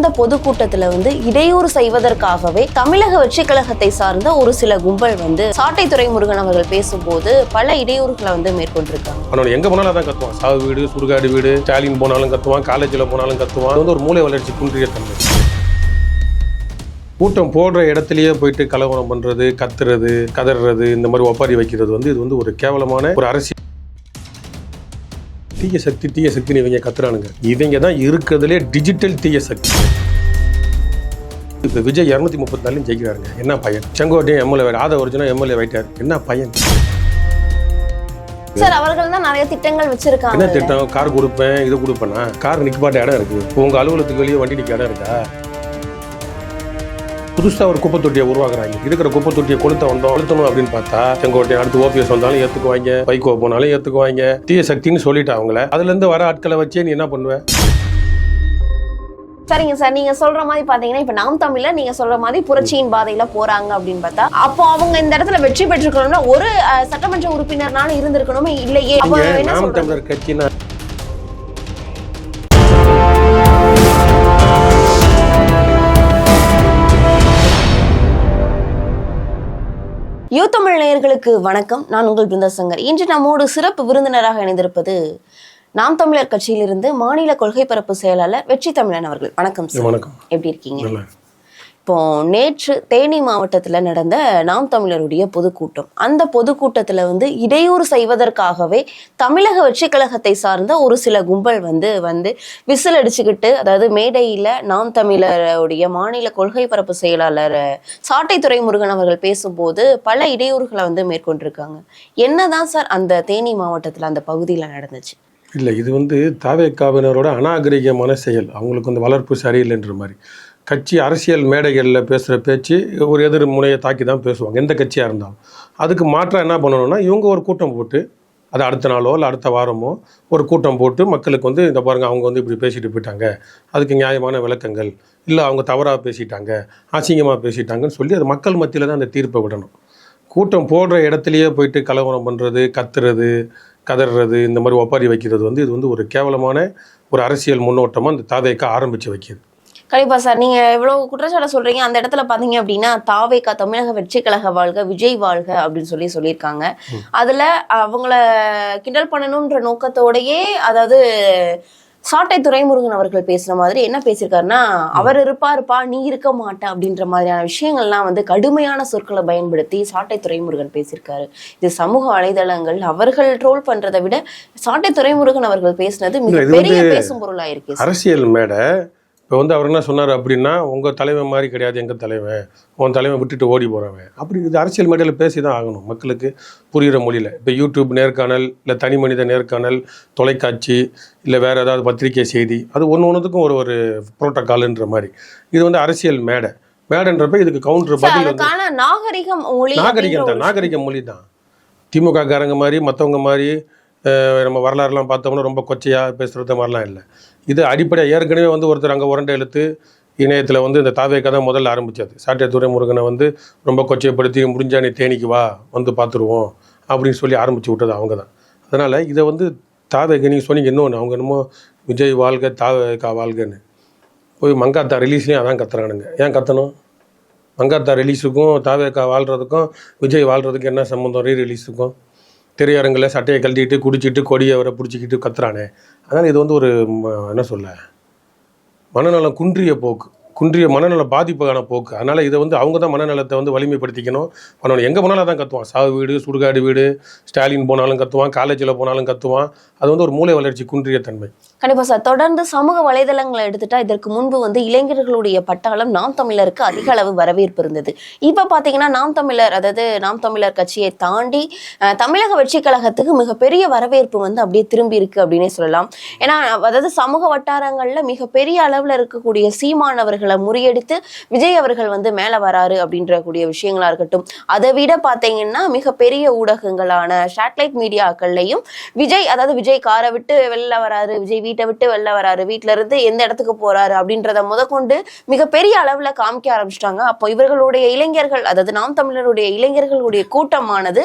அந்த பொதுக்கூட்டத்துல இடையூறு செய்வதற்காகவே தமிழக வெற்றி கழகத்தை சார்ந்த ஒரு சில கும்பல் சாட்டை துரைமுருகன் அவர்கள் பேசும்போது பல இடையூறுகளை மேற்கொண்டிருக்காங்க. எங்க போனாலும் அதான் கத்துவான். சாவு வீடு, சுடுகாடு வீடு, ஸ்டாலின் போனாலும் கத்துவான், காலேஜ்ல போனாலும் கத்துவான். ஒரு மூளை வளர்ச்சி குன்றிய தன்மை. கூட்டம் போடுற இடத்துலயே போயிட்டு கலவரம் பண்றது, கத்துறது, கதறது, இந்த மாதிரி ஒப்பாரி வைக்கிறது இது ஒரு கேவலமான ஒரு அரசியல். தீய சக்தின்னு இவங்க கத்துறானுங்க. இவங்க தான் இருக்கிறதுலே டிஜிட்டல் தீய சக்தி. இப்போ விஜய் 234 ஜெயிக்கிறாருங்க. என்ன பையன்? செங்கோட்டையும் எம்எல்ஏ, ஆதவர்ஜுனா எம்எல்ஏ ஆயிட்டாரு. என்ன பையன்? சார், அவர்கள் தான் நிறைய திட்டங்கள் வச்சிருக்காங்க. என்ன திட்டம்? கார் கொடுப்பேன், இது கொடுப்பேன்னா? கார் நிற்பாட்ட இடம் இருக்கு. உங்க அலுவலகத்துக்கு வெளியே வண்டி நிற்க இடம் இருக்கா? புதுசாக ஒரு குப்பை தொட்டியை உருவாக்குறாங்க. இருக்கிற குப்பை தொட்டியை கொளுத்தணும் அப்படின்னு பார்த்தா செங்கோட்டை அடுத்து ஓபிஎஸ் வந்தாலும் ஏற்றுக்குவாங்க, பைக்கோ போனாலும் ஏற்றுக்குவாங்க. தீய சக்தின்னு சொல்லிட்டு அவங்கள அதுலேருந்து வர ஆட்களை வச்சே நீ என்ன பண்ணுவ? சரிங்க சார், நீங்க சொல்ற மாதிரி பாத்தீங்கன்னா இப்ப நாம் தமிழர் நீங்க சொல்ற மாதிரி புரட்சியின் பாதையில போறாங்க அப்படின்னு பார்த்தா, அப்போ அவங்க இந்த இடத்துல வெற்றி பெற்றிருக்கணும்னா ஒரு சட்டமன்ற உறுப்பினர்னாலும் இருந்திருக்கணுமே இல்லையே? நாம் தமிழர் கட்சினா யூத்தமிழ் நேயர்களுக்கு வணக்கம். நான் உங்கள் பிருந்தாசங்கர். இன்று நம்மோடு சிறப்பு விருந்தினராக இணைந்திருப்பது நாம் தமிழர் கட்சியிலிருந்து மாநில கொள்கை பரப்பு செயலாளர் வெற்றி தமிழன் அவர்கள். வணக்கம் சார். வணக்கம். எப்படி இருக்கீங்க? இப்போ நேற்று தேனி மாவட்டத்தில் நடந்த நாம் தமிழருடைய பொதுக்கூட்டம். அந்த பொதுக்கூட்டத்தில் இடையூறு செய்வதற்காகவே தமிழக வெற்றி கழகத்தை சார்ந்த ஒரு சில கும்பல் விசில் அடிச்சுக்கிட்டு, அதாவது மேடையில் நாம் தமிழருடைய மாநில கொள்கை பரப்பு செயலாளர் சாட்டை துரைமுருகன் அவர்கள் பேசும்போது பல இடையூறுகளை மேற்கொண்டிருக்காங்க. என்னதான் சார் அந்த தேனி மாவட்டத்தில் அந்த பகுதியில் நடந்துச்சு? இல்லை, இது தாவேக்காவினரோட அநாகரிகமான செயல். அவங்களுக்கு வளர்ப்பு சரியில்லைன்ற மாதிரி. கட்சி அரசியல் மேடைகளில் பேசுகிற பேச்சு ஒரு எதிர் முனையை தாக்கி தான் பேசுவாங்க, எந்த கட்சியாக இருந்தாலும். அதுக்கு மாற்றம் என்ன பண்ணணும்னா, இவங்க ஒரு கூட்டம் போட்டு, அது அடுத்த நாளோ இல்லை அடுத்த வாரமோ ஒரு கூட்டம் போட்டு மக்களுக்கு இந்த பாருங்கள் அவங்க இப்படி பேசிட்டு போயிட்டாங்க, அதுக்கு நியாயமான விளக்கங்கள் இல்லை, அவங்க தவறாக பேசிட்டாங்க, அசிங்கமாக பேசிட்டாங்கன்னு சொல்லி அது மக்கள் மத்தியில் தான் அந்த தீர்ப்பை விடணும். கூட்டம் போடுற இடத்துலையே போயிட்டு கலவரம் பண்ணுறது, கத்துறது, கதறது, இந்த மாதிரி ஒப்பாரி வைக்கிறது இது ஒரு கேவலமான ஒரு அரசியல் முன்னோட்டமாக அந்த தாவேக்கா ஆரம்பித்து வைக்கிது. கண்டிப்பா சார், நீங்க எவ்வளவு குற்றச்சாட்டை சொல்றீங்க. அந்த இடத்துல பாத்தீங்க அப்படின்னா தாவேக்கா தமிழக வெற்றி கழக வாழ்க, விஜய் வாழ்க அப்படின்னு சொல்லியிருக்காங்க. அதுல அவங்கள கிண்டல் பண்ணணும்ன்ற நோக்கத்தோடையே, அதாவது சாட்டை துரைமுருகன் அவர்கள் பேசுற மாதிரி என்ன பேசியிருக்காருன்னா, அவர் இருப்பா நீ இருக்க மாட்டா அப்படின்ற மாதிரியான விஷயங்கள்லாம் கடுமையான சொற்களை பயன்படுத்தி சாட்டை துரைமுருகன் பேசியிருக்காரு. இது சமூக வலைதளங்கள் அவர்கள் ட்ரோல் பண்றதை விட சாட்டை துரைமுருகன் அவர்கள் பேசினது மிகப்பெரிய பேசும் பொருளா இருக்கு. அரசியல் மேடை இப்போ அவர் என்ன சொன்னார் அப்படின்னா, உங்கள் தலைவன் மாதிரி கிடையாது எங்கள் தலைவன், உன் தலைவன் விட்டுட்டு ஓடி போகிறவன் அப்படி. இது அரசியல் மேடையில் பேசி தான் ஆகணும், மக்களுக்கு புரிகிற மொழியில். இப்போ யூடியூப் நேர்காணல், இல்லை தனி மனித நேர்காணல், தொலைக்காட்சி, இல்லை வேறு ஏதாவது பத்திரிகை செய்தி, அது ஒன்றுக்கும் ஒரு புரோட்டோகால்ன்ற மாதிரி. இது அரசியல் மேடைன்றப்ப இதுக்கு கவுண்டர் பதில் நாகரிக மொழி தான். திமுக காரங்க மாதிரி மற்றவங்க மாதிரி நம்ம வரலாறுலாம் பார்த்தோம்னா ரொம்ப கொச்சையாக பேசுகிறது மாதிரிலாம் இல்லை. இது அடிப்படையாக ஏற்கனவே ஒருத்தர் அங்கே உரண்டை எழுத்து இணையத்தில் இந்த தாவேக்கா தான் முதல்ல ஆரம்பித்தது. சாட்டை துரைமுருகனை ரொம்ப கொச்சைப்படுத்தி முடிஞ்சா நீ தேனிக்கு வா பார்த்துருவோம் அப்படின்னு சொல்லி ஆரம்பித்து விட்டது அவங்க தான். அதனால் இதை தாவேக்கா நீங்கள் சொன்னீங்க இன்னொன்று, அவங்க என்னமோ விஜய் வாழ்க தாவேக்கா வாழ்கன்னு போய் மங்காத்தா ரிலீஸ்லேயும் அதான் கத்துறானுங்க. ஏன் கத்தணும்? மங்காத்தா ரிலீஸுக்கும் தாவேக்கா வாழ்கிறதுக்கும் விஜய் வாழ்கிறதுக்கு என்ன சம்மந்தம்? ரிலீஸுக்கும் திரையரங்கில் சட்டையை கழட்டிட்டு குடிச்சிட்டு கொடியை அவரை பிடிச்சிக்கிட்டு கத்துறானே. அதனால் இது ஒரு என்ன சொல்ல, மனநலம் குன்றிய மனநல பாதிப்புக்கான போக்கு. அதனால் இதை அவங்க தான் மனநலத்தை வலிமைப்படுத்திக்கணும் பண்ணணும். எங்கே போனாலும் அதான் கத்துவான். சாவு வீடு, சுடுகாடு வீடு, ஸ்டாலின் போனாலும் கத்துவான், காலேஜில் போனாலும் கத்துவான். அது ஒரு மூளை வளர்ச்சி குன்றிய தன்மை. கண்டிப்பா சார். தொடர்ந்து சமூக வலைதளங்களை எடுத்துட்டா இதற்கு முன்பு இளைஞர்களுடைய பட்டாளம் நாம் தமிழருக்கு அதிக அளவு வரவேற்பு இருந்தது. இப்ப பாத்தீங்கன்னா நாம் தமிழர், அதாவது நாம் தமிழர் கட்சியை தாண்டி தமிழக வெற்றி கழகத்துக்கு மிகப்பெரிய வரவேற்பு அப்படியே திரும்பி இருக்கு அப்படின்னே சொல்லலாம். ஏன்னா அதாவது சமூக வட்டாரங்கள்ல மிகப்பெரிய அளவுல இருக்கக்கூடிய சீமானவர்களை முறியடித்து விஜய் அவர்கள் மேல வராரு அப்படின்ற கூடிய விஷயங்களா இருக்கட்டும். அதை விட பாத்தீங்கன்னா மிகப்பெரிய ஊடகங்களான சேட்டலைட் மீடியாக்கள்லையும் விஜய் காரை விட்டு வெளில வராரு, விஜய் வீட்டை விட்டு வெளில வராரு, வீட்டுல இருந்து எந்த இடத்துக்கு போறாரு அப்படின்றத முதற்கொண்டு மிகப்பெரிய அளவுல காமிக்க ஆரம்பிச்சிட்டாங்க. அப்போ இவர்களுடைய இளைஞர்கள், அதாவது நாம் தமிழருடைய இளைஞர்களுடைய கூட்டமானது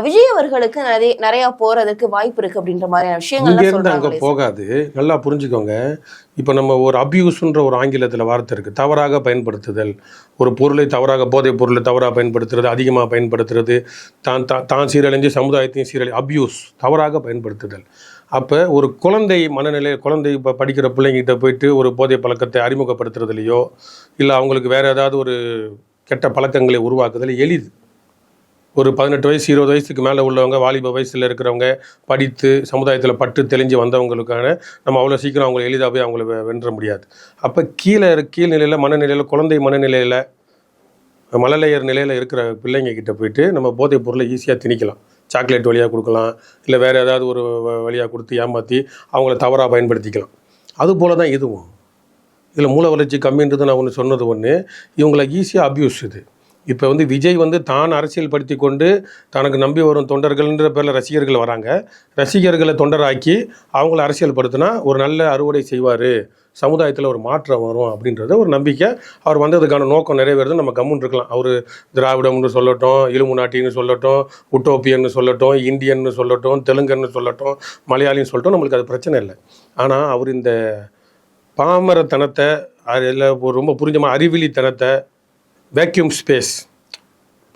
விஜய் அவர்களுக்கு நிறைய போறதுக்கு வாய்ப்பு இருக்கு அப்படின்ற மாதிரியான விஷயங்கள்லாம் இங்கேருந்து அங்கே சொல்றாங்களே. போகாது. நல்லா புரிஞ்சுக்கோங்க. இப்போ நம்ம ஒரு அபியூஸ்ன்ற ஒரு ஆங்கிலத்தில் வார்த்தை இருக்குது. தவறாக பயன்படுத்துதல், ஒரு பொருளை தவறாக, போதைப் பொருளை தவறாக பயன்படுத்துறது, அதிகமாக பயன்படுத்துறது, தான் சீரழிஞ்சு சமுதாயத்தையும் அபியூஸ், தவறாக பயன்படுத்துதல். அப்போ ஒரு குழந்தை இப்போ படிக்கிற பிள்ளைங்கிட்ட போயிட்டு ஒரு போதை பழக்கத்தை அறிமுகப்படுத்துறதுலையோ இல்லை அவங்களுக்கு வேறு ஏதாவது ஒரு கெட்ட பழக்கங்களை உருவாக்குதல் எளிது. ஒரு 18 வயசு 20 வயசுக்கு மேலே உள்ளவங்க, வாலிப வயசில் இருக்கிறவங்க, படித்து சமுதாயத்தில் பட்டு தெளிஞ்சு வந்தவங்களுக்கான நம்ம அவ்வளோ சீக்கிரம் அவங்களை எளிதாகவே அவங்கள வென்ற முடியாது. அப்போ கீழ்நிலையில் மனநிலையில், குழந்தை மனநிலையில், மழலையர் நிலையில் இருக்கிற பிள்ளைங்க கிட்ட போயிட்டு நம்ம போதைப் பொருளை ஈஸியாக திணிக்கலாம். சாக்லேட் வழியாக கொடுக்கலாம், இல்லை வேறு ஏதாவது ஒரு வழியாக கொடுத்து ஏமாற்றி அவங்கள தவறாக பயன்படுத்திக்கலாம். அதுபோல் தான் இதுவும். இதில் மூல வளர்ச்சி கம்மின்றது நான் ஒன்று சொன்னது ஒன்று, இவங்களை ஈஸியாக அபியூஸ் இது. இப்போ விஜய் தான் அரசியல் படுத்தி கொண்டு தனக்கு நம்பி வரும் தொண்டர்கள்ன்ற பேரில் ரசிகர்கள் வராங்க. ரசிகர்களை தொண்டராக்கி அவங்கள அரசியல் படுத்தினா ஒரு நல்ல அறுவடை செய்வார், சமுதாயத்தில் ஒரு மாற்றம் வரும் அப்படின்றத ஒரு நம்பிக்கை. அவர் வந்ததுக்கான நோக்கம் நிறைவேறது நம்ம கம்முன்னு இருக்கலாம். அவர் திராவிடம்னு சொல்லட்டும், இலுமுனாட்டின்னு சொல்லட்டும், உட்டோப்பியன்னு சொல்லட்டும், இந்தியன்னு சொல்லட்டும், தெலுங்குன்னு சொல்லட்டும், மலையாளின்னு சொல்லட்டும், நம்மளுக்கு அது பிரச்சனை இல்லை. ஆனால் அவர் இந்த பாமரத்தனத்தை, அதில் ரொம்ப புரிஞ்சமாக அறிவிலித்தனத்தை, வேக்யூம் ஸ்பேஸ்,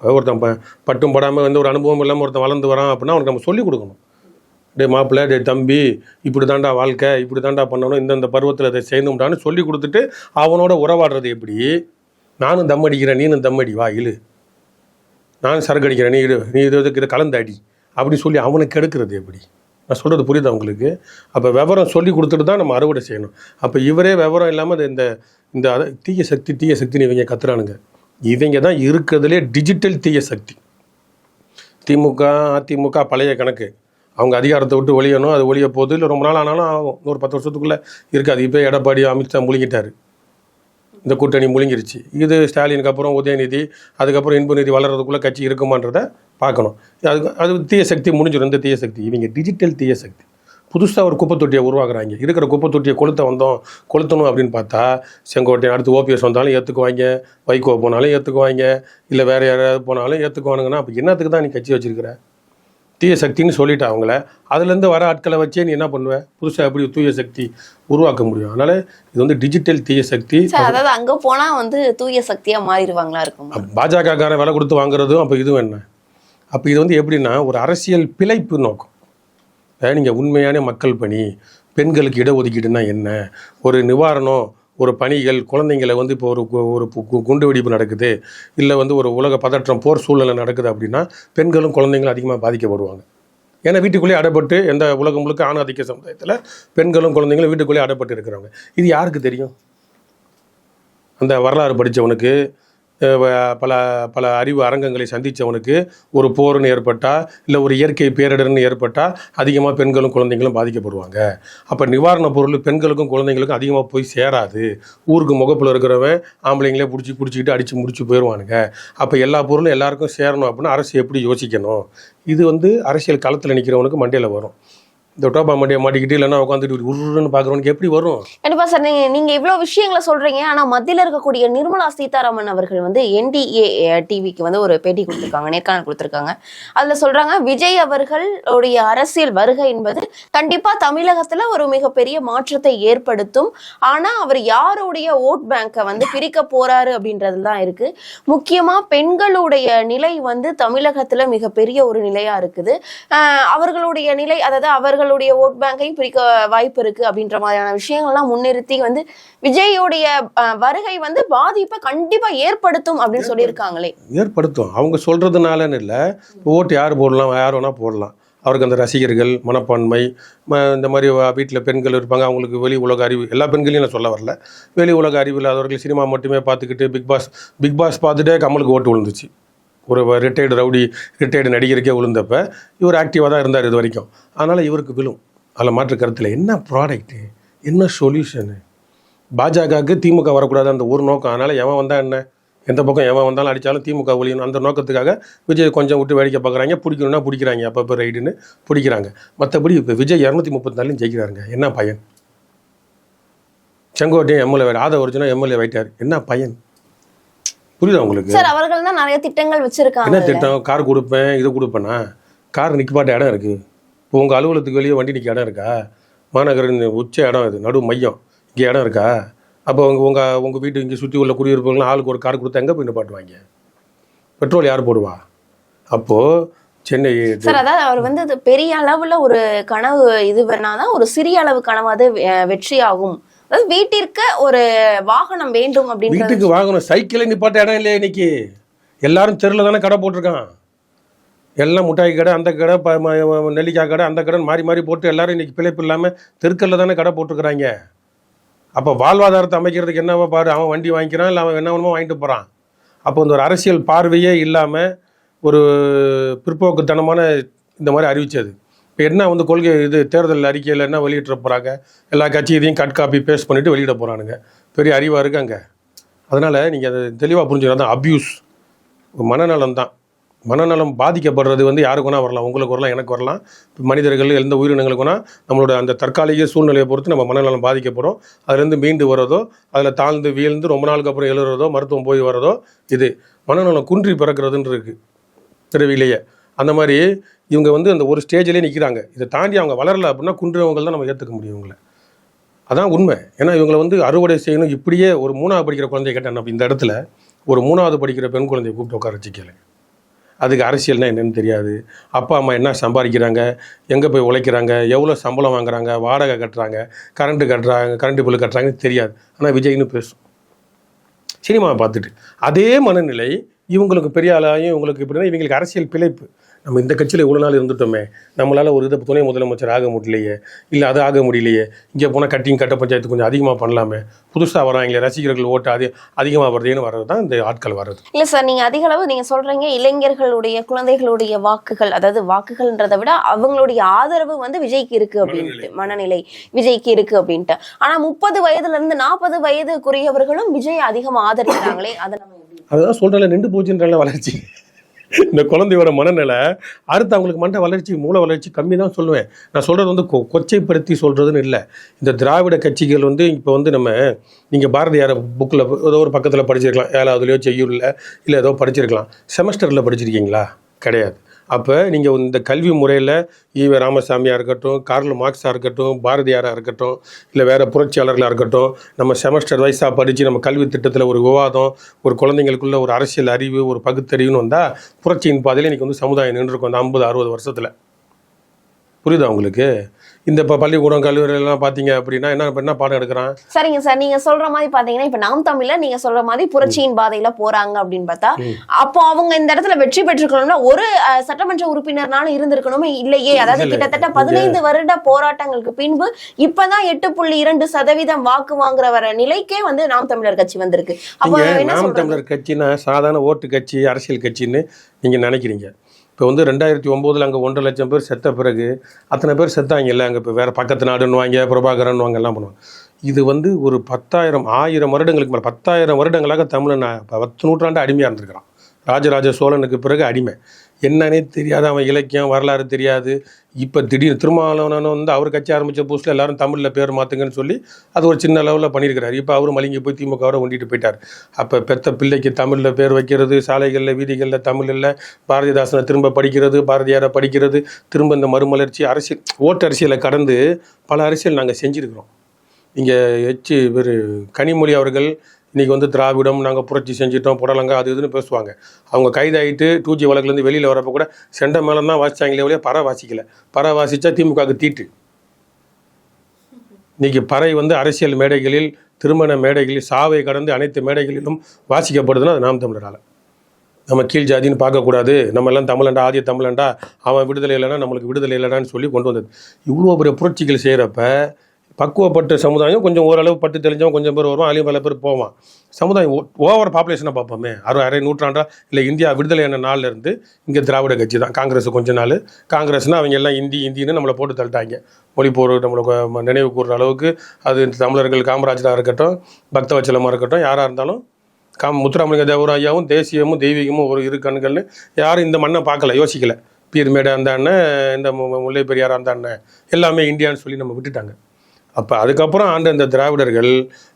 ஒருத்தன் பட்டும் படாமல் ஒரு அனுபவம் இல்லாமல் ஒருத்தன் வளர்ந்து வரான் அப்படின்னா அவனுக்கு நம்ம சொல்லிக் கொடுக்கணும். டே மாப்பிள்ளை, டே தம்பி, இப்படி தாண்டா வாழ்க்கை, இப்படி தாண்டா பண்ணணும், இந்தந்த பருவத்தில் அதை செய்யணும்டான்னு சொல்லி கொடுத்துட்டு அவனோட உறவாடுறது எப்படி? நானும் தம் அடிக்கிறேன், நீனும் தம் அடி, வா இழு, நானும் சரக்கு அடிக்கிறேன், நீ இதை கலந்து அடி அப்படின்னு சொல்லி அவனுக்கு எடுக்கிறது எப்படி? நான் சொல்கிறது புரியுது அவங்களுக்கு? அப்போ விவரம் சொல்லி கொடுத்துட்டு தான் நம்ம அறுவடை செய்யணும். அப்போ இவரே விவரம் இல்லாமல் இந்த தீய சக்தின்னு இவங்க கத்துறானுங்க. இவங்க தான் இருக்கிறதுலே டிஜிட்டல் தீய சக்தி. திமுக அதிமுக பழைய கணக்கு, அவங்க அதிகாரத்தை விட்டு ஒழியணும், அது ஒழிய போகுது. இல்லை ரொம்ப நாள் ஆனாலும் ஆகும், ஒரு 10 வருஷத்துக்குள்ளே இருக்காது. இப்போ எடப்பாடி அமித்ஷா முழுங்கிட்டார், இந்த கூட்டணி முழுங்கிருச்சு. இது ஸ்டாலினுக்கு அப்புறம் உதயநிதி, அதுக்கப்புறம் இன்பநிதி வளர்கிறதுக்குள்ளே கட்சி இருக்குமான்றதை பார்க்கணும். அது தீய சக்தி முடிஞ்சிடும். இந்த தீய சக்தி இவங்க டிஜிட்டல் தீய சக்தி. புதுசாக ஒரு குப்பை தொட்டியை உருவாக்குறாங்க. இருக்கிற குப்பை தொட்டியை கொளுத்தணும் அப்படின்னு பார்த்தா செங்கோட்டையன், அடுத்து ஓபிஎஸ் வந்தாலும் ஏற்றுக்குவாங்க, வைகோ போனாலும் ஏற்றுக்குவாங்க, இல்லை வேறு யாராவது போனாலும் ஏற்றுக்குவானுங்கன்னா அப்போ என்னத்துக்கு தான் நீ கட்சி வச்சிருக்கிற? தீய சக்தின்னு சொல்லிட்டா அவங்கள. அதுலேருந்து வர ஆட்களை வச்சே நீ என்ன பண்ணுவ? புதுசாக எப்படி தூய சக்தி உருவாக்க முடியும்? அதனால் இது டிஜிட்டல் தீய சக்தி. அதாவது அங்கே போனால் தூய சக்தியாக மாறிடுவாங்களா இருக்கும். பாஜக காரன் விலை கொடுத்து வாங்குறதும் அப்போ இதுவும் என்ன? அப்போ இது எப்படின்னா ஒரு அரசியல் பிழைப்பு நோக்கம். நீங்கள் உண்மையான மக்கள் பணி, பெண்களுக்கு இடஒதுக்கீடுனா என்ன, ஒரு நிவாரணம், ஒரு பணிகள், குழந்தைங்களை இப்போ ஒரு குண்டு வெடிப்பு நடக்குது, இல்லை ஒரு உலக பதற்றம், போர் சூழ்நிலை நடக்குது அப்படின்னா பெண்களும் குழந்தைங்களும் அதிகமாக பாதிக்கப்படுவாங்க. ஏன்னா வீட்டுக்குள்ளேயே அடைப்பட்டு, எந்த உலகம் முழுக்க ஆணாதிக்க சமுதாயத்தில் பெண்களும் குழந்தைங்களும் வீட்டுக்குள்ளேயே அடைப்பட்டு இருக்கிறவங்க. இது யாருக்கு தெரியும்? அந்த வரலாறு படித்தவனுக்கு, பல பல அறிவு அரங்கங்களை சந்தித்தவனுக்கு ஒரு போர்னு ஏற்பட்டால், இல்லை ஒரு இயற்கை பேரிடர்னு ஏற்பட்டால் அதிகமாக பெண்களும் குழந்தைங்களும் பாதிக்கப்படுவாங்க. அப்போ நிவாரணப் பொருள் பெண்களுக்கும் குழந்தைங்களுக்கும் அதிகமாக போய் சேராது. ஊருக்கு முகப்பில் இருக்கிறவன் ஆம்பளைங்களே பிடிச்சிக்கிட்டு அடித்து முடிச்சு போயிடுவானுங்க. அப்போ எல்லா பொருளும் எல்லாருக்கும் சேரணும் அப்படின்னா அரசு எப்படி யோசிக்கணும்? இது அரசியல் களத்தில் நிற்கிறவனுக்கு மண்டையில் வரும். இந்த டோபா மண்டியை மாட்டிக்கிட்டு இல்லைன்னா உட்காந்துட்டு உருன்னு பார்க்குறவனுக்கு எப்படி வரும்? கண்டிப்பாக சார். நீங்கள் இவ்வளோ விஷயங்களை சொல்கிறீங்க. ஆனால் மத்தியில் இருக்கக்கூடிய நிர்மலா சீதாராமன் அவர்கள் NDA டிவிக்கு ஒரு பேட்டி கொடுத்துருக்காங்க, நேர்காணல் கொடுத்துருக்காங்க. அதில் சொல்கிறாங்க, விஜய் அவர்களுடைய அரசியல் வருகை என்பது கண்டிப்பாக தமிழகத்தில் ஒரு மிகப்பெரிய மாற்றத்தை ஏற்படுத்தும். ஆனால் அவர் யாருடைய ஓட் பேங்கை பிரிக்க போகிறாரு அப்படின்றது தான் இருக்குது. முக்கியமாக பெண்களுடைய நிலை தமிழகத்தில் மிகப்பெரிய ஒரு நிலையாக இருக்குது. அவர்களுடைய நிலை, அதாவது அவர்களுடைய ஓட் பேங்கையும் பிரிக்க வாய்ப்பு இருக்கு அப்படின்ற மாதிரியான விஷயங்கள்லாம் முன்னிறுத்தி விஜயோடைய வருகை பாதிப்பை கண்டிப்பா ஏற்படுத்தும் அப்படின்னு சொல்லியிருக்காங்களே. ஏற்படுத்தும். அவங்க சொல்றதுனாலன்னு இல்லை, ஓட்டு யார் போடலாம், யார் வேணா போடலாம். அவருக்கு அந்த ரசிகர்கள் மனப்பான்மை, இந்த மாதிரி வீட்டில் பெண்கள் இருப்பாங்க, அவங்களுக்கு வெளி உலக அறிவு, எல்லா பெண்களையும் நான் சொல்ல வரல, வெளி உலக அறிவு இல்லாதவர்கள் சினிமா மட்டுமே பார்த்துக்கிட்டு பிக் பாஸ் பார்த்துட்டே கமலுக்கு ஓட்டு விழுந்துச்சு. ஒரு ரிட்டையர்டு ரவுடி, ரிட்டையர்டு நடிகருக்கே விழுந்தப்போ இவர் ஆக்டிவாக தான் இருந்தார் இது வரைக்கும். அதனால் இவருக்கு விழும். அதில் மாற்று கருத்தில் என்ன ப்ராடக்ட்டு, என்ன சொல்யூஷனு? பாஜகவுக்கு திமுக வரக்கூடாது அந்த ஒரு நோக்கம். அதனால் எவன் வந்தால் என்ன, எந்த பக்கம் எவன் வந்தாலும் அடித்தாலும் திமுக ஒழியணும் அந்த நோக்கத்துக்காக விஜய் கொஞ்சம் விட்டு வேடிக்கை பார்க்குறாங்க. பிடிக்கணும்னா பிடிக்கிறாங்க, அப்பப்போ ரைடுன்னு பிடிக்கிறாங்க. மற்றபடி இப்போ விஜய் 234 ஜெயிக்கிறாருங்க, என்ன பயன்? செங்கோட்டையும் எம்எல்ஏ, ஆதவ ஒரிஜினா எம்எல்ஏ வைட்டார், என்ன பயன்? புரியுதா உங்களுக்கு? சார் அவர்கள் தான் நிறைய திட்டங்கள் என்ன வச்சிருக்காங்க. திட்டம்? கார் கொடுப்பேன், இது கொடுப்பேன்னா கார் நிற்கப்பாட்ட இடம் இருக்குது. இப்போ உங்கள் அலுவலகத்துக்கு வெளியே வண்டி நிற்க இடம் இருக்கா? மாநகரின் உச்ச இடம் இது, நடு மையம், இங்கே இடம் இருக்கா? அப்போ உங்கள் வீட்டு இங்கே சுற்றி உள்ள குடியிருப்புகள்லாம் ஆளுக்கு ஒரு கார் கொடுத்தா எங்கே போய் நிப்பாட்டுவாங்க? பெட்ரோல் யார் போடுவா? அப்போது சென்னை சார் அதாவது அவர் வந்து அது பெரிய அளவுல ஒரு கனவு இது வேணாதான் ஒரு சிறிய அளவு கனவாது வெற்றி ஆகும். அதாவது வீட்டிற்கு ஒரு வாகனம் வேண்டும் அப்படின்னு. வீட்டுக்கு வாகனம், சைக்கிளை நிப்பாட்ட இடம் இல்லையா இன்னைக்கு? எல்லாரும் தெருவில் தானே கடை போட்டிருக்கான். எல்லாம் முட்டாய் கடை, அந்த கடை, நெல்லிக்காய் கடை, அந்த கடை மாறி மாறி போட்டு எல்லாரும் இன்னைக்கு பிழைப்பு இல்லாமல் தெருக்கல்ல தானே கடை போட்டுருக்குறாங்க. அப்போ வாழ்வாதாரத்தை அமைக்கிறதுக்கு என்னவோ பாரு, அவன் வண்டி வாங்கிக்கிறான், இல்லை அவன் என்ன வேணுமோ வாங்கிட்டு போகிறான். அப்போ இந்த ஒரு அரசியல் பார்வையே இல்லாமல் ஒரு பிற்போக்குத்தனமான இந்த மாதிரி அறிவிச்சது. இப்போ என்ன வந்து கொள்கை இது தேர்தல் அறிக்கையில் என்ன வெளியிட்ட போகிறாங்க? எல்லா கட்சி இதையும் கட் காப்பி பேஸ்ட் பண்ணிவிட்டு வெளியிட போகிறானுங்க. பெரிய அறிவாக இருக்குது அங்கே. அதனால் நீங்கள் அதை தெளிவாக புரிஞ்சுக்கலாம். தான் அப்யூஸ், மனநலம் தான். மனநலம் பாதிக்கப்படுறது வந்து யாருக்கு வேணால் வரலாம். உங்களுக்கு வரலாம், எனக்கு வரலாம், மனிதர்கள் எந்த உயிரினங்களுக்கு வேணால் நம்மளோட அந்த தற்காலிக சூழ்நிலையை பொறுத்து நம்ம மனநலம் பாதிக்கப்படும். அதுலேருந்து மீண்டு வரதோ, அதில் தாழ்ந்து வீழ்ந்து ரொம்ப நாளுக்கு அப்புறம் எழுறதோ, மருத்துவம் போய் வரதோ, இது மனநலம் குன்றி பிறக்கிறதுன்னு இருக்குது பிறவிலேயே. அந்த மாதிரி இவங்க வந்து அந்த ஒரு ஸ்டேஜ்லேயே நிற்கிறாங்க. இதை தாண்டி அவங்க வளரலை அப்படின்னா குன்றவங்க தான் நம்ம ஏற்றுக்க முடியும் இவங்களை. அதான் உண்மை. ஏன்னா இவங்களை வந்து அறுவடை செய்யணும். இப்படியே ஒரு 3வது படிக்கிற குழந்தைய கேட்டேன். இந்த இடத்துல ஒரு 3வது படிக்கிற பெண் குழந்தைய கூப்பிட்டு உட்கார வச்சு கேளுங்க. அதுக்கு அரசியல்னால் என்னென்னு தெரியாது. அப்பா அம்மா என்ன சம்பாதிக்கிறாங்க, எங்கே போய் உழைக்கிறாங்க, எவ்வளோ சம்பளம் வாங்குறாங்க, வாடகை கட்டுறாங்க, கரண்ட்டு பில்லு கட்டுறாங்கன்னு தெரியாது. ஆனால் விஜய்னு பேசும் சினிமாவை பார்த்துட்டு. அதே மனநிலை இவங்களுக்கு பெரிய ஆளாயும் இவங்களுக்கு இப்படின்னா இவங்களுக்கு அரசியல் பிழைப்பு. நம்ம இந்த கட்சியில் இவ்வளோ நாள் இருந்துட்டோமே, நம்மளால் ஒரு இதை துணை முதலமைச்சர் ஆக முடியலையே, இல்லை அது ஆக முடியலையே, இங்கே போனால் கட்ட பஞ்சாயத்து கொஞ்சம் அதிகமாக பண்ணலாமே, புதுசாக வராங்களே ரசிகர்கள் ஓட்டு அதிகமாக வருதுன்னு வர்றது தான் இந்த ஆட்கள் வர்றது. இல்லை சார், நீங்கள் அதிக அளவு நீங்கள் சொல்கிறீங்க இளைஞர்களுடைய குழந்தைகளுடைய வாக்குகள், அதாவது வாக்குகள்ன்றதை விட அவங்களுடைய ஆதரவு வந்து விஜய்க்கு இருக்குது அப்படின்ட்டு, மனநிலை விஜய்க்கு இருக்குது அப்படின்ட்டு. ஆனால் 30 வயதுலேருந்து 40 வயதுக்குரியவர்களும் விஜய் அதிகமாக ஆதரிக்கிறாங்களே, அதை நம்ம அதுதான் சொல்கிறேன், நின்று போச்சுன்ற வளர்ச்சி. இந்த குழந்தையோட மனநிலை அடுத்து அவங்களுக்கு மண்ட வளர்ச்சி, மூளை வளர்ச்சி கம்மி தான் சொல்லுவேன். நான் சொல்கிறது வந்து கொச்சைப்படுத்தி சொல்கிறதுன்னு இல்லை. இந்த திராவிட கட்சிகள் வந்து இப்போ வந்து நீங்கள் பாரதியார் புக்கில் ஏதோ ஒரு பக்கத்தில் படிச்சிருக்கலாம், 7வதுலையோ செய்யுள்ள இல்லை ஏதோ படிச்சிருக்கலாம். செமஸ்டரில் படிச்சிருக்கீங்களா? கிடையாது. அப்போ நீங்கள் இந்த கல்வி முறையில் ஈவே ராமசாமியாக இருக்கட்டும், கார்ல் மார்க்ஸாக இருக்கட்டும், பாரதியாராக இருக்கட்டும், இல்லை வேறு புரட்சியாளர்களாக இருக்கட்டும், நம்ம செமஸ்டர் வைஸாக படித்து நம்ம கல்வி திட்டத்தில் ஒரு விவாதம், ஒரு குழந்தைங்களுக்குள்ள ஒரு அரசியல் அறிவு, ஒரு பகுத்தறிவுன்னு வந்தால் புரட்சியின் பாதையில் இன்றைக்கி வந்து சமுதாயம் நின்றுருக்கும் அந்த 50-60 வருஷத்தில். புரியுதா உங்களுக்கு? இந்த இப்போ பள்ளிக்கூடம் கல்லூரிலாம் பார்த்தீங்க அப்படின்னா என்ன பாடம் எடுக்கிறான்? சரிங்க சார், நீங்க சொல்ற மாதிரி பாத்தீங்கன்னா இப்ப நாம் தமிழ்ல நீங்க சொல்ற மாதிரி புரட்சியின் பாதையில போறாங்க அப்படின்னு பார்த்தா, அப்போ அவங்க இந்த இடத்துல வெற்றி பெற்றுக்கணும்னா ஒரு சட்டமன்ற உறுப்பினர்னாலும் இருந்திருக்கணுமே இல்லையே. அதாவது கிட்டத்தட்ட 15 வருட போராட்டங்களுக்கு பின்பு இப்பதான் 8.2% வாக்கு வாங்குற வர நிலைக்கே வந்து நாம் தமிழர் கட்சி வந்திருக்கு. அப்போ நாம் தமிழர் கட்சின்னா சாதாரண ஓட்டு கட்சி, அரசியல் கட்சின்னு நீங்க நினைக்கிறீங்க. இப்போ வந்து 2009 அங்கே 1.5 லட்சம் பேர் செத்த பிறகு அத்தனை பேர் செத்தாங்கல்ல, அங்கே இப்போ வேறு பக்கத்து நாடுன்னுவாங்க, பிரபாகரன்வாங்க, எல்லாம் பண்ணுவாங்க. இது வந்து ஒரு 10,000 வருடங்களுக்கு மேலே 10,000 வருடங்களாக தமிழன் 10 நூற்றாண்டு அடிமையாக இருந்திருக்கிறான். ராஜராஜ சோழனுக்கு பிறகு அடிமை. என்னன்னே தெரியாது, அவன் இலக்கியம் வரலாறு தெரியாது. இப்போ திடீர்னு திருமாவளவன் வந்து அவர் கட்சி ஆரம்பித்த புதுசில் எல்லாரும் தமிழில் பேர் மாற்றுங்கன்னு சொல்லி அது ஒரு சின்ன லெவலில் பண்ணியிருக்கிறார். இப்போ அவரும் மலிங்கி போய் திமுகவோட ஒண்டிட்டு போயிட்டார். அப்போ பெத்த பிள்ளைக்கு தமிழில் பேர் வைக்கிறது, சாலைகளில் வீதிகளில் தமிழில் பாரதிதாசனை திரும்ப படிக்கிறது, பாரதியாரை படிக்கிறது, திரும்ப இந்த மறுமலர்ச்சி அரசியல் ஓட்டு அரசியலை கடந்து பல அரசியல் நாங்கள் செஞ்சுருக்கிறோம். இங்கே கனிமொழி அவர்கள் இன்றைக்கி வந்து திராவிடம் நாங்கள் புரட்சி செஞ்சிட்டோம், புடலங்க அது இதுன்னு பேசுவாங்க. அவங்க கைதாகிட்டு 2G வழக்குலேருந்து வெளியில் வரப்போ கூட செண்ட மேளம் தான் வாசித்தாங்களே ஒழிய பறை வாசிக்கலை. பறை வாசித்தா திமுகவுக்கு தீட்டு. இன்றைக்கி பறை வந்து அரசியல் மேடைகளில், திருமண மேடைகளில், சாவை கடந்து அனைத்து மேடைகளிலும் வாசிக்கப்படுதுன்னா அது நாம் தமிழரால். நம்ம கீழ் ஜாதின்னு பார்க்கக்கூடாது, நம்ம எல்லாம் தமிழண்டா, ஆதிய தமிழண்டா, அவன் விடுதலை இல்லைன்னா நம்மளுக்கு விடுதலை இல்லைடான்னு சொல்லி கொண்டு வந்தது. இவ்வளோ பெரிய புரட்சிகள் செய்கிறப்ப பக்குவப்பட்ட சமுதாயம் கொஞ்சம் ஓரளவு பட்டு தெளிஞ்சவன் கொஞ்சம் பேர் வருவான், அழியும் பல பேர் போவான். சமுதாயம் ஓவர் பாப்புலேஷனை பார்ப்போமே. அரை நூற்றாண்டா இல்லை இந்தியா விடுதலையான நாளில் இருந்து இங்கே திராவிட கட்சி தான். காங்கிரஸ் கொஞ்ச நாள், காங்கிரஸ்னால் அவங்க எல்லாம் இந்தின்னு நம்மளை போட்டு தள்ளிட்டாங்க. மொழிப்போர் நம்மளை நினைவு கூறுற அளவுக்கு அது தமிழர்கள் காமராஜராக இருக்கட்டும், பக்தவச்சலமாக இருக்கட்டும், யாராக இருந்தாலும் முத்துராமலிங்க தேவராயாவும் தேசியமும் தெய்வீகமும் ஒரு இரு கண்கள்னு யாரும் இந்த மண்ணை பார்க்கல, யோசிக்கலை. பீர்மேடு அந்த அண்ணன், இந்த முல்லை பெரியார் அந்த அண்ணன் எல்லாமே இந்தியான்னு சொல்லி நம்ம விட்டுட்டாங்க. அப்போ அதுக்கப்புறம் ஆண்ட இந்த திராவிடர்கள்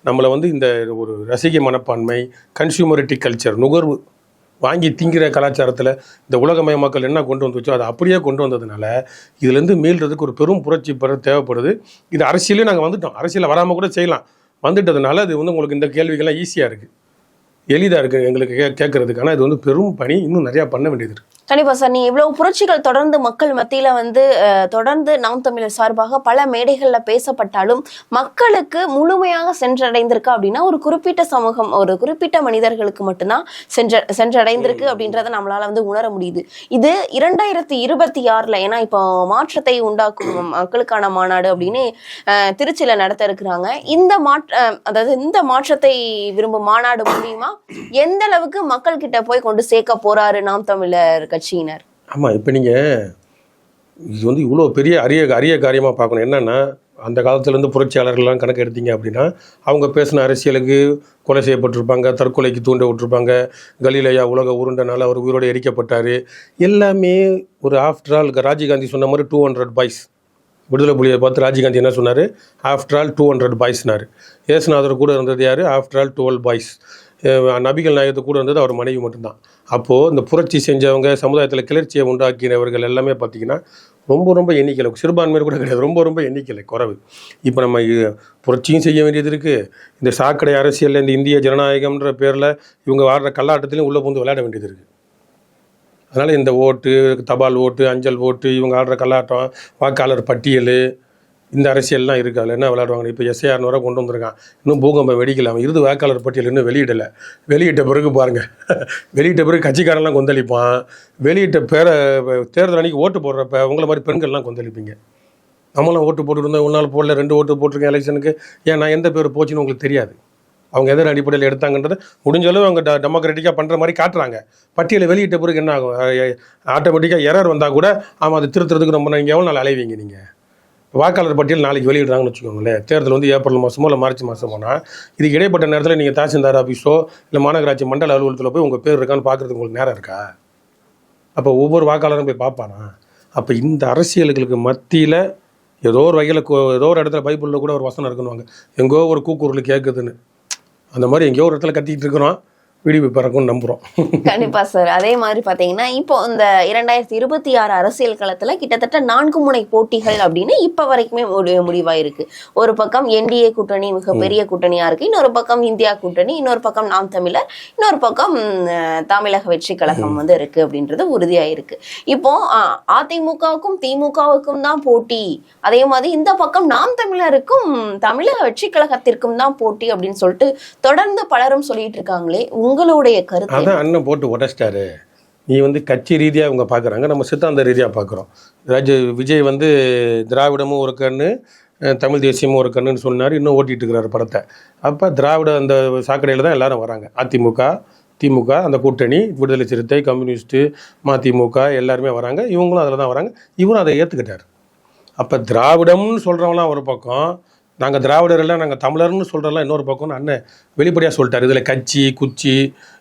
நம்மளை வந்து இந்த ஒரு ரசிகை மனப்பான்மை, கன்சியூமரிட்டி கல்ச்சர், நுகர்வு வாங்கி திங்கிற கலாச்சாரத்தில் இந்த உலகமயமாக்கல் என்ன கொண்டு வந்துச்சோ அதை அப்படியே கொண்டு வந்ததுனால இதுலேருந்து மீள்றதுக்கு ஒரு பெரும் புரட்சி தேவைப்படுது. இது அரசியலே நாங்கள் வந்துட்டோம், அரசியலில் வராமல் கூட செய்யலாம். வந்துட்டதுனால அது வந்து உங்களுக்கு இந்த கேள்விகள்லாம் ஈஸியாக இருக்குது, எளிதாக இருக்குது எங்களுக்கு கேட்கறதுக்கு. ஆனால் இது வந்து பெரும் பணி, இன்னும் நிறையா பண்ண வேண்டியது இருக்குது. கண்டிப்பா சார். நீ இவ்வளவு புரட்சிகள் தொடர்ந்து மக்கள் மத்தியில வந்து தொடர்ந்து நாம் தமிழர் சார்பாக பல மேடைகள்ல பேசப்பட்டாலும் மக்களுக்கு முழுமையாக சென்றடைந்திருக்கா அப்படின்னா ஒரு குறிப்பிட்ட சமூகம், ஒரு குறிப்பிட்ட மனிதர்களுக்கு மட்டும்தான் சென்றடைந்திருக்கு அப்படின்றத நம்மளால வந்து உணர முடியுது. இது 2026ல, ஏன்னா இப்போ மாற்றத்தை உண்டாக்கும் மக்களுக்கான மாநாடு அப்படின்னு திருச்சியில நடத்த இருக்கிறாங்க. அதாவது இந்த மாற்றத்தை விரும்பும் மாநாடு மூலியமா எந்த அளவுக்கு மக்கள் கிட்ட போய் கொண்டு சேர்க்க போறாரு நாம் தமிழர் கட்சியினர்? ஆமாம், இப்போ நீங்கள் இது வந்து இவ்வளோ பெரிய அரிய காரியமாக பார்க்கணும். என்னென்னா அந்த காலத்துலேருந்து புரட்சியாளர்கள்லாம் கணக்கு எடுத்தீங்க அப்படின்னா அவங்க பேசின அரசியலுக்கு கொலை செய்யப்பட்டிருப்பாங்க, தற்கொலைக்கு தூண்ட விட்டுருப்பாங்க, கலீலையா உலக உருண்டனால அவர் உயிரோடு எரிக்கப்பட்டார். எல்லாமே ஒரு ஆஃப்டர் ஆல் ராஜீவ்காந்தி சொன்ன மாதிரி 200 பாய்ஸ். விடுதலை புலியை பார்த்து ராஜீவ்காந்தி என்ன சொன்னார்? After all 200 பாய்ஸ்னார். ஏசுநாதர் கூட இருந்தது யார்? After all 12 boys. நபிகள் நாயகத்து கூட இருந்தது அவர் மனைவி மட்டும்தான். அப்போது இந்த புரட்சி செஞ்சவங்க, சமுதாயத்தில் கிளர்ச்சியை உண்டாக்கினவர்கள் எல்லாமே பார்த்திங்கன்னா ரொம்ப எண்ணிக்கையில், சிறுபான்மையர் கூட கிடையாது, ரொம்ப எண்ணிக்கையில் குறைவு. இப்போ நம்ம புரட்சியும் செய்ய வேண்டியது இருக்குது. இந்த சாக்கடை அரசியலில் இந்த இந்திய ஜனநாயகம்ன்ற பேரில் இவங்க ஆடுற கல்லாட்டத்திலையும் உள்ளே புந்து விளையாட வேண்டியது இருக்குது. அதனால் இந்த ஓட்டு, தபால் ஓட்டு, அஞ்சல் ஓட்டு, இவங்க ஆடுற கல்லாட்டம், வாக்காளர் பட்டியல், இந்த அரசியல்லாம் இருக்குது. அதில் என்ன விளையாடுவாங்க? இப்போ எஸ்ஐஆர் வரை கொண்டு வந்திருக்கான், இன்னும் பூகம்பம் வெடிக்கலாம். இறுதி வாக்காளர் பட்டியல் இன்னும் வெளியிடலை. வெளியிட்ட பிறகு பாருங்கள், வெளியிட்ட பிறகு கட்சிக்காரெல்லாம் கொந்தளிப்பான். வெளியிட்ட தேர்தல் அன்றைக்கி ஓட்டு போடுறப்ப உங்களை மாதிரி பெண்கள்லாம் கொந்தளிப்பீங்க. நம்மளாம் ஓட்டு போட்டுருந்தோம், ஒரு நாள் போடல, 2 ஓட்டு போட்டிருக்கேன் எலெக்ஷனுக்கு. ஏன் நான் எந்த பேர் போச்சுன்னு உங்களுக்கு தெரியாது. அவங்க எதன் அடிப்படையில் எடுத்தாங்கன்றது முடிஞ்ச அளவு அவங்க டெமோக்ராட்டிக்காக பண்ணுற மாதிரி காட்டுறாங்க. பட்டியலை வெளியிட்ட பிறகு என்ன ஆகும்? ஆட்டோமேட்டிக்காக எரர் வந்தால் கூட ஆமாம் அதை திருத்துறதுக்கு நீங்கள் எவ்வளோ நாள் அலைவீங்க? நீங்கள் வாக்காளர் பட்டியல் நாளைக்கு வெளியிடுறாங்கன்னு வச்சுக்கோங்களேன். தேர்தல் வந்து ஏப்ரல் மாதமோ இல்லை மார்ச் மாதம் போனால் இதுக்கு இடைப்பட்ட நேரத்தில் நீங்கள் தாசில்தார் ஆஃபீஸோ இல்லை மாநகராட்சி மண்டல அலுவலகத்தில் போய் உங்கள் பேர் இருக்கான்னு பார்க்குறதுக்கு உங்களுக்கு நேரம் இருக்கா? அப்போ ஒவ்வொரு வாக்காளரும் போய் பார்ப்பானா? அப்போ இந்த அரசியல்களுக்கு மத்தியில் ஏதோ ஒரு வகையில் ஏதோ ஒரு இடத்துல பைபிளில் கூட ஒரு வசனம் இருக்குன்னுவாங்க, எங்கோ ஒரு கூக்குரல் கேட்குதுன்னு. அந்த மாதிரி எங்கேயோ ஒரு இடத்துல கத்திக்கிட்டு இருக்கிறோம், விடிவு பிறக்கும்னு நம்புகிறோம். கண்டிப்பா சார். அதே மாதிரி பார்த்தீங்கன்னா இப்போ இந்த 2026 அரசியல் களத்தில் கிட்டத்தட்ட 4 முனை போட்டிகள் அப்படின்னு இப்போ வரைக்குமே முடிவாயிருக்கு. ஒரு பக்கம் என்டிஏ கூட்டணி மிகப்பெரிய கூட்டணியாக இருக்குது, இன்னொரு பக்கம் இந்தியா கூட்டணி, இன்னொரு பக்கம் நாம் தமிழர், இன்னொரு பக்கம் தமிழக வெற்றி கழகம் வந்து இருக்குது அப்படின்றது உறுதியாயிருக்கு. இப்போ அதிமுகவுக்கும் திமுகவுக்கும் தான் போட்டி, அதே மாதிரி இந்த பக்கம் நாம் தமிழருக்கும் தமிழக வெற்றி கழகத்திற்கும் தான் போட்டி அப்படின்னு சொல்லிட்டு தொடர்ந்து பலரும் சொல்லிட்டு இருக்காங்களே, உங்களுடைய கருத்து? அதான் அண்ணன் போட்டு உடச்சிட்டாரு. நீ வந்து கட்சி ரீதியாக இவங்க பார்க்குறாங்க, நம்ம சித்தாந்த ரீதியாக பார்க்குறோம். விஜய் வந்து திராவிடமும் ஒரு கண்ணு, தமிழ் தேசியமும் ஒரு கண்ணுன்னு சொன்னார், இன்னும் ஓட்டிகிட்டு இருக்கிறாரு படத்தை. அப்போ திராவிட அந்த சாக்கடையில் தான் எல்லாரும் வராங்க. அதிமுக, திமுக, அந்த கூட்டணி, விடுதலை சிறுத்தை, கம்யூனிஸ்ட்டு, மதிமுக எல்லாருமே வராங்க. இவங்களும் அதில் தான் வராங்க. இவரும் அதை ஏற்றுக்கிட்டார். அப்போ திராவிடம்னு சொல்கிறவங்களாம் ஒரு பக்கம், நாங்கள் திராவிடர் இல்லை நாங்கள் தமிழர்னு சொல்கிறலாம் இன்னொரு பக்கம்னு அண்ணன் வெளிப்படையாக சொல்லிட்டார். இதில் கட்சி குச்சி,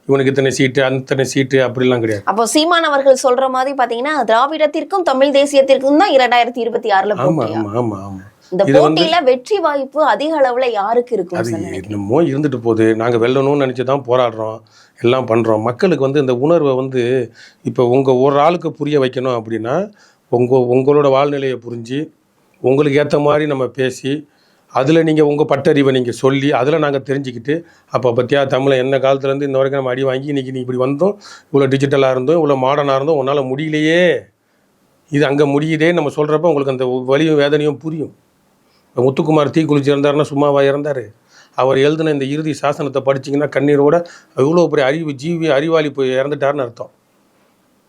இவனுக்கு இத்தனை சீட்டு அத்தனை சீட்டு அப்படிலாம் கிடையாது. அப்போ சீமான் அவர்கள் சொல்கிற மாதிரி பார்த்தீங்கன்னா திராவிடத்திற்கும் தமிழ் தேசியத்திற்கும் தான் 2026 ஆமாம். இந்த போட்டியில வெற்றி வாய்ப்பு அதிக அளவுல யாருக்கு இருக்கும்? அது என்னமோ இருந்துட்டு போகுது. நாங்கள் வெல்லணும்னு நினச்சி தான் போராடுறோம், எல்லாம் பண்ணுறோம். மக்களுக்கு வந்து இந்த உணர்வை வந்து இப்போ உங்கள் ஒரு ஆளுக்கு புரிய வைக்கணும் அப்படின்னா உங்களோட வாழ்நிலையை புரிஞ்சு உங்களுக்கு ஏற்ற மாதிரி நம்ம பேசி அதில் நீங்கள் உங்கள் பட்டறிவை நீங்கள் சொல்லி அதில் நாங்கள் தெரிஞ்சுக்கிட்டு, அப்போ பற்றியா தமிழை என்ன காலத்துலேருந்து இன்ன வரைக்கும் நம்ம அடி வாங்கி இன்றைக்கி நீ இப்படி வந்தோம், இவ்வளோ டிஜிட்டலாக இருந்தோம், இவ்வளோ மாடர்னாக இருந்தோம், உன்னால் முடியலையே, இது அங்கே முடியுதே நம்ம சொல்கிறப்ப உங்களுக்கு அந்த வலியும் வேதனையும் புரியும். முத்துக்குமார் தீக்குளிச்சு இறந்தாருன்னா சும்மாவா இறந்தார்? அவர் எழுதின இந்த இறுதி சாசனத்தை படிச்சிங்கன்னா கண்ணீரோட இவ்வளோ பெரிய அறிவாளி போய் இறந்துட்டாருன்னு அர்த்தம்.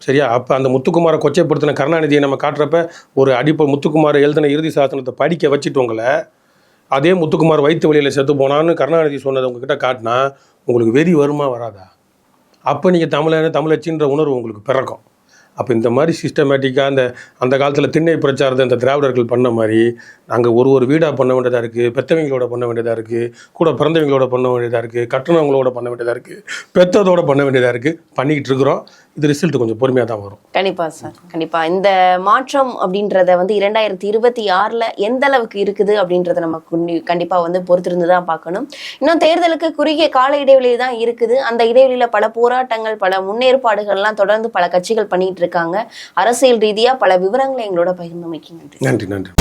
சரியா? அப்போ அந்த முத்துக்குமாரை கொச்சைப்படுத்தின கருணாநிதியை நம்ம காட்டுறப்ப ஒரு முத்துக்குமாரை எழுதின இறுதி சாசனத்தை படிக்க வச்சுட்டவங்களை, அதே முத்துக்குமார் வயிற்று வழியில் செத்து போனான்னு கருணாநிதி சொன்னதை உங்ககிட்ட காட்டினா உங்களுக்கு வெறி வருமா வராதா? அப்போ நீங்கள் தமிழச்சின்ற உணர்வு உங்களுக்கு பிறக்கும். அப்போ இந்த மாதிரி சிஸ்டமேட்டிக்காக அந்த காலத்தில் திண்ணை பிரச்சாரத்தை இந்த திராவிடர்கள் பண்ண மாதிரி நாங்கள் ஒரு வீடாக பண்ண வேண்டியதாக இருக்குது, பெற்றவங்களோட பண்ண வேண்டியதாக இருக்குது, கூட பிறந்தவங்களோட பண்ண வேண்டியதாக இருக்குது, கட்டணவங்களோட பண்ண வேண்டியதாக இருக்குது, பெற்றதோட பண்ண வேண்டியதாக இருக்குது, பண்ணிக்கிட்டு இருக்கிறோம். இது ரிசல்ட் கொஞ்சம் பொறுமையாக தான் வரும். கண்டிப்பா சார், கண்டிப்பா இந்த மாற்றம் அப்படின்றத வந்து 2026ல் எந்த அளவுக்கு இருக்குது அப்படின்றத நம்ம கண்டிப்பா வந்து பொறுத்திருந்து தான் பார்க்கணும். இன்னும் தேர்தலுக்கு குறுகிய கால இடைவெளி தான் இருக்குது. அந்த இடைவெளியில பல போராட்டங்கள், பல முன்னேற்பாடுகள்லாம் தொடர்ந்து பல கட்சிகள் பண்ணிட்டு இருக்காங்க. அரசியல் ரீதியா பல விவரங்களை எங்களோட பகிர்ந்தமைக்கு நன்றி. நன்றி.